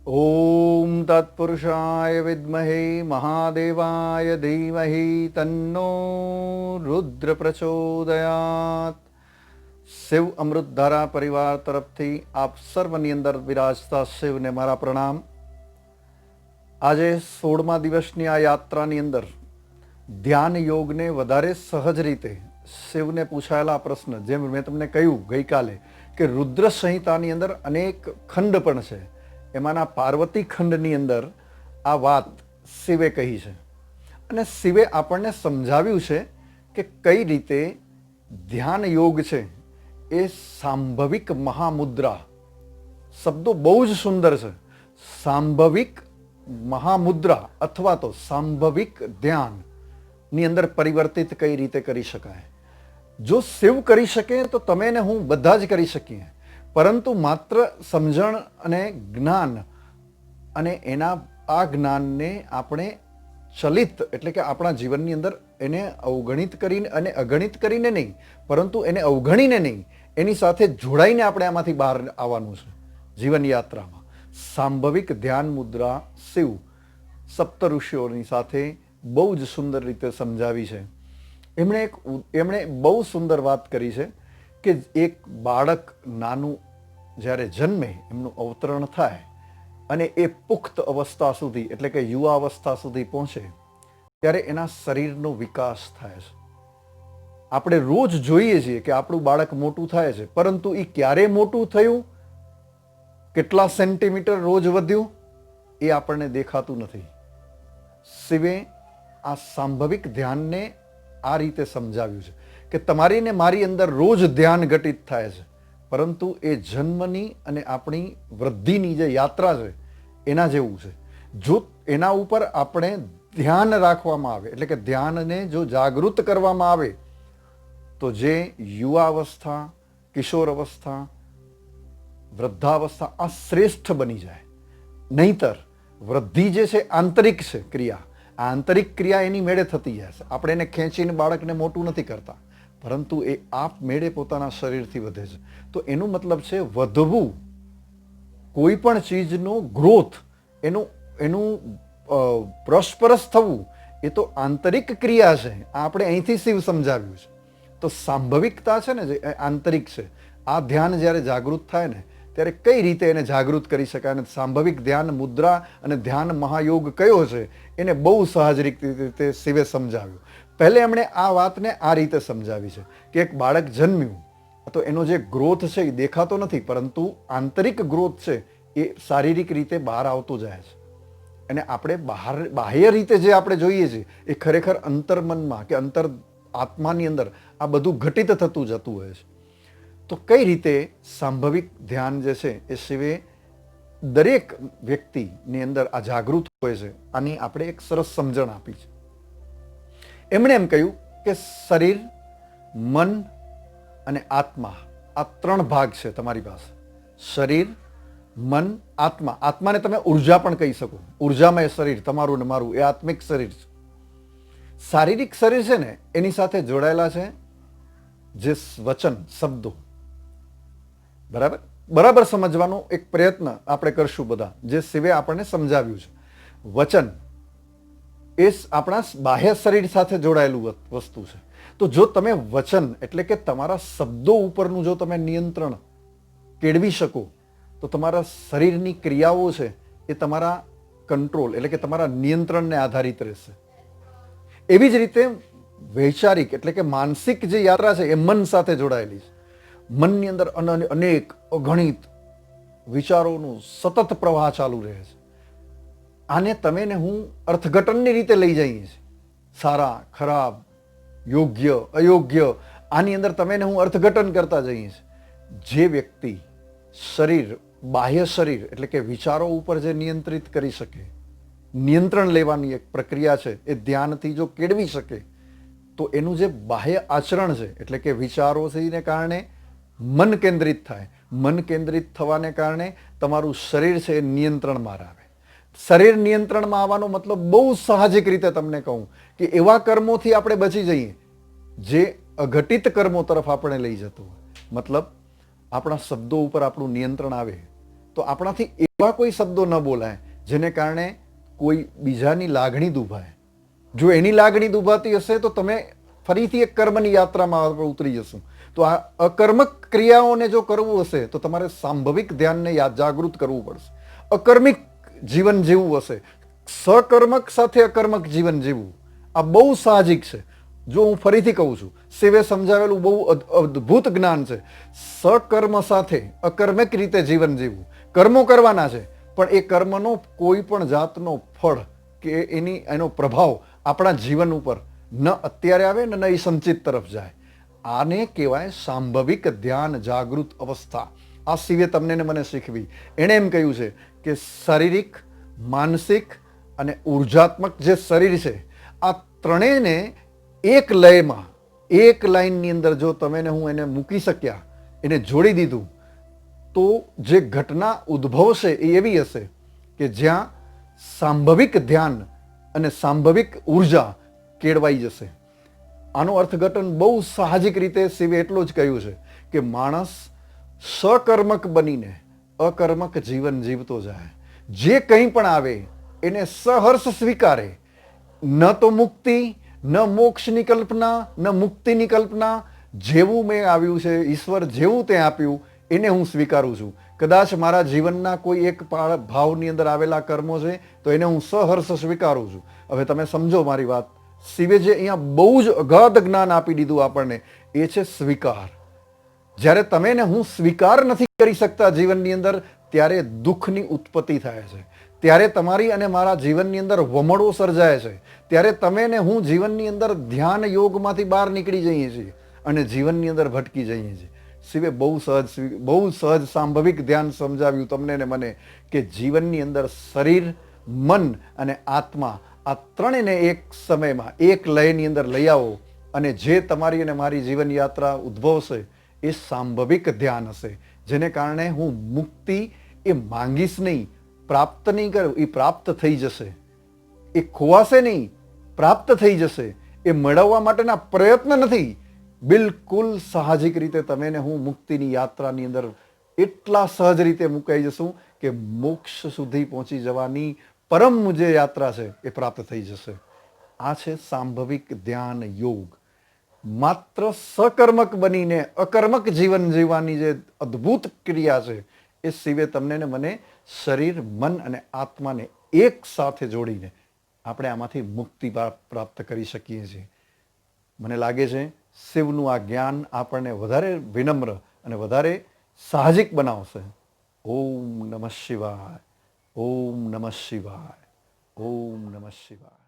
ओम तत्पुरुषाय विद्महे महादेवाय धीमहि तन्नो रुद्र प्रचोदयात। शिव अमृतधारा परिवार तरफथी आप सर्वनी अंदर विराजता शिवने मारा प्रणाम। આજે 16મા દિવસની આ યાત્રાની અંદર ધ્યાન યોગને વધારે સહજ રીતે શિવને પૂછાયેલા પ્રશ્ન, જેમ મેં તમને કહ્યું ગઈકાલે કે રુદ્ર સંહિતાની અંદર અનેક ખંડ પણ છે, એમાંના પાર્વતી ખંડની અંદર આ વાત શિવે કહી છે અને શિવે આપણને સમજાવ્યું છે કે કઈ રીતે ધ્યાન યોગ છે એ સાંભવિક મહામુદ્રા, શબ્દો બહુ જ સુંદર છે, સાંભવિક મહામુદ્રા અથવા તો સાંભવિક ધ્યાન ની અંદર પરિવર્તિત કઈ રીતે કરી શકાય. જો શિવ કરી શકે તો તમે ને હું બધા જ કરી શકીએ, પરંતુ માત્ર સમજણ અને જ્ઞાન અને એના આ જ્ઞાનને આપણે ચલિત એટલે કે આપણા જીવનની અંદર એને અવગણિત કરીને અને અગણિત કરીને નહીં, પરંતુ એને અવગણીને નહીં, એની સાથે જોડાઈને આપણે આમાંથી બહાર આવવાનું છે જીવન યાત્રામાં. સાંભવિક ધ્યાન મુદ્રા શિવ સપ્ત ઋષિઓની સાથે બહુ જ સુંદર રીતે સમજાવી છે. એમણે બહુ સુંદર વાત કરી છે કે એક બાળક નાનું જ્યારે જન્મે, એમનું અવતરણ થાય અને એ પુખ્ત અવસ્થા સુધી એટલે કે યુવા અવસ્થા સુધી પહોંચે ત્યારે એના શરીરનો વિકાસ થાય છે. આપણે રોજ જોઈએ છીએ કે આપણું બાળક મોટું થાય છે, પરંતુ એ ક્યારે મોટું થયું, કેટલા સેન્ટીમીટર રોજ વધ્યું, એ આપણને દેખાતું નથી. શિવે આ સાંભવિક ધ્યાનને આ રીતે સમજાવ્યું છે કે તમારી ને મારી અંદર રોજ ધ્યાન ઘટિત થાય છે, પરંતુ એ જન્મની અને આપણી વૃદ્ધિની જે યાત્રા છે એના જેવું છે. જો એના ઉપર આપણે ધ્યાન રાખવામાં આવે એટલે કે ધ્યાનને જો જાગૃત કરવામાં આવે તો જે યુવા અવસ્થા, કિશોર અવસ્થા, વૃદ્ધાવસ્થા આ શ્રેષ્ઠ બની જાય. નહીતર વૃદ્ધિ જે છે આંતરિક છે ક્રિયા, આ આંતરિક ક્રિયા એની મેળે થતી જાય છે. આપણે એને ખેંચીને બાળકને મોટું નથી કરતા, પરંતુ એ આપ મેળે પોતાના શરીરથી વધે છે. તો એનું મતલબ છે વધવું, કોઈ પણ ચીજનો ગ્રોથ, એનું પ્રોસ્પરસ થવું એ તો આંતરિક ક્રિયા છે. આ આપણે અહીંથી શિવ સમજાવ્યું છે. તો સાંભવિકતા છે ને જે આંતરિક છે, આ ધ્યાન જ્યારે જાગૃત થાય ને ત્યારે કઈ રીતે એને જાગૃત કરી શકાય, અને સાંભવિક ધ્યાન મુદ્રા અને ધ્યાન મહાયોગ કયો છે એને બહુ સહજ રીતે શિવે સમજાવ્યું. પહેલે એમણે આ વાતને આ રીતે સમજાવી છે કે એક બાળક જન્મ્યું તો એનો જે ગ્રોથ છે એ દેખાતો નથી, પરંતુ આંતરિક ગ્રોથ છે એ શારીરિક રીતે બહાર આવતો જાય છે. અને આપણે બાહ્ય રીતે જે આપણે જોઈએ છીએ એ ખરેખર અંતર્મનમાં કે અંતર આત્માની અંદર આ બધું ઘટિત થતું જતું હોય છે. તો કઈ રીતે સાંભવિક ધ્યાન જે છે એ શિવે દરેક વ્યક્તિની અંદર આ જાગૃત હોય છે, આની આપણે એક સરસ સમજણ આપી છે. એમણે એમ કહ્યું કે શરીર, મન અને આત્મા, આ 3 ભાગ છે તમારી પાસે. શરીર, મન, આત્મા. આત્માને તમે ઉર્જા પણ કહી શકો. ઉર્જામય શરીર તમારું ને મારું એ આત્મિક શરીર છે. શારીરિક શરીર છે ને એની સાથે જોડાયેલા છે જે વચન, શબ્દો. બરાબર સમજવાનો એક પ્રયત્ન આપણે કરશું બધા, જે શિવે આપણને સમજાવ્યું છે. વચન એ આપણા બાહ્ય શરીર સાથે જોડાયેલું વસ્તુ છે. તો જો તમે વચન એટલે કે તમારા શબ્દો ઉપરનું જો તમે નિયંત્રણ કેળવી શકો તો તમારા શરીરની ક્રિયાઓ છે એ તમારા કંટ્રોલ એટલે કે તમારા નિયંત્રણને આધારિત રહેશે. એવી જ રીતે વૈચારિક એટલે કે માનસિક જે યાત્રા છે એ મન સાથે જોડાયેલી છે. મનની અંદર અનેક અગણિત વિચારોનું સતત પ્રવાહ ચાલુ રહે છે. આને તમે ને હું અર્થઘટનની રીતે લઈ જઈએ છીએ. સારા, ખરાબ, યોગ્ય, અયોગ્ય, આની અંદર તમે ને હું અર્થઘટન કરતા જઈએ છીએ. જે વ્યક્તિ શરીર, બાહ્ય શરીર એટલે કે વિચારો ઉપર જે નિયંત્રિત કરી શકે, નિયંત્રણ લેવાની એક પ્રક્રિયા છે એ ધ્યાનથી જો કેળવી શકે તો એનું જે બાહ્ય આચરણ છે એટલે કે વિચારોને કારણે મન કેન્દ્રિત થાય. મન કેન્દ્રિત થવાને કારણે તમારું શરીર છે એ નિયંત્રણમાં આવે. શરીર નિયંત્રણમાં આવવાનો મતલબ બહુ સાહજિક રીતે તમને કહું કે એવા કર્મોથી આપણે બચી જઈએ જે અઘટિત કર્મો તરફ આપણે લઈ જતું હોય. મતલબ આપણા શબ્દો ઉપર આપણું નિયંત્રણ આવે તો આપણાથી એવા કોઈ શબ્દો ન બોલાય જેને કારણે કોઈ બીજાની લાગણી દુભાય. જો એની લાગણી દુભાતી હશે તો તમે ફરીથી એક કર્મની યાત્રામાં ઉતરી જશું. તો આ અકર્મક ક્રિયાઓને જો કરવું હશે તો તમારે સાંભવિક ધ્યાનને જાગૃત કરવું પડશે. અકર્મિક જીવન જીવવું હશે, સકર્મક સાથે અકર્મક જીવન જીવવું, આ બહુ સાહજિક છે. જો હું ફરીથી કહું છું, શિવે સમજાવેલું બહુ અદ્ભુત જ્ઞાન છે. સકર્મ સાથે અકર્મક રીતે જીવન જીવવું. કર્મો કરવાના છે, પણ એ કર્મનો કોઈ પણ જાતનો ફળ કે એનો પ્રભાવ આપણા જીવન ઉપર ન અત્યારે આવે ને ન એ સંચિત તરફ જાય. આને કહેવાય સાંભવિક ધ્યાન જાગૃત અવસ્થા. આ શિવે તમને ને મને શીખવી. એણે એમ કહ્યું છે કે શારીરિક, માનસિક અને ઉર્જાત્મક જે શરીર છે, આ ત્રણેયને એક લયમાં, એક લાઈનની અંદર જો તમે ને હું એને મૂકી શક્યા, એને જોડી દીધું, તો જે ઘટના ઉદ્ભવશે એ એવી હશે કે જ્યાં સાંભવિક ધ્યાન અને સાંભવિક ઉર્જા કેળવાઈ જશે. આનું અર્થઘટન બહુ સાહજિક રીતે શિવે એટલું જ કહ્યું છે કે માણસ સકર્મક બનીને અકર્મક જીવન જીવતો જાય. જે કંઈ પણ આવે એને સહર્ષ સ્વીકારે. ન તો મુક્તિ, ન મોક્ષની કલ્પના, ન મુક્તિની કલ્પના. જેવું મેં આવ્યું છે, ઈશ્વર જેવું તે આપ્યું એને હું સ્વીકારું છું. કદાચ મારા જીવનના કોઈ એક ભાવની અંદર આવેલા કર્મો છે તો એને હું સહર્ષ સ્વીકારું છું. હવે તમે સમજો મારી વાત. શિવે જે અહીંયા બહુ જ અગાધ જ્ઞાન આપી દીધું આપણને, એ છે સ્વીકાર. જ્યારે તમે ને હું સ્વીકાર નથી કરી શકતા જીવનની અંદર, ત્યારે દુઃખની ઉત્પત્તિ થાય છે. ત્યારે તમારી અને મારા જીવનની અંદર વમળો સર્જાય છે. ત્યારે તમે ને હું જીવનની અંદર ધ્યાન યોગમાંથી બહાર નીકળી જઈએ છીએ અને જીવનની અંદર ભટકી જઈએ છીએ. શિવે બહુ સહજ સાંભવિક ધ્યાન સમજાવ્યું તમને ને મને કે જીવનની અંદર શરીર, મન અને આત્મા, આ ત્રણેયને એક સમયમાં એક લયની અંદર લઈ આવો અને જે તમારી અને મારી જીવન યાત્રા ઉદ્ભવશે એ સાંભવિક ધ્યાન હશે. જેને કારણે હું મુક્તિ એ માંગીશ નહીં, પ્રાપ્ત નહીં કરું, એ પ્રાપ્ત થઈ જશે. એ ખોવાશે નહીં, પ્રાપ્ત થઈ જશે. એ મેળવવા માટેના પ્રયત્ન નથી. બિલકુલ સાહજિક રીતે તમે ને હું મુક્તિની યાત્રાની અંદર એટલા સહજ રીતે મુકાઈ જશું કે મોક્ષ સુધી પહોંચી જવાની પરમ જે યાત્રા છે એ પ્રાપ્ત થઈ જશે. આ છે સાંભવિક ધ્યાન યોગ. માત્ર સકર્મક બનીને અકર્મક જીવન જીવવાની જે અદ્ભુત ક્રિયા છે એ શિવે તમને ને મને શરીર, મન અને આત્માને એક સાથે જોડીને આપણે આમાંથી મુક્તિ પ્રાપ્ત કરી શકીએ છીએ. મને લાગે છે શિવનું આ જ્ઞાન આપણને વધારે વિનમ્ર અને વધારે સાહજિક બનાવશે. ઓમ નમઃ શિવાય. ઓમ નમઃ શિવાય. ઓમ નમઃ શિવાય.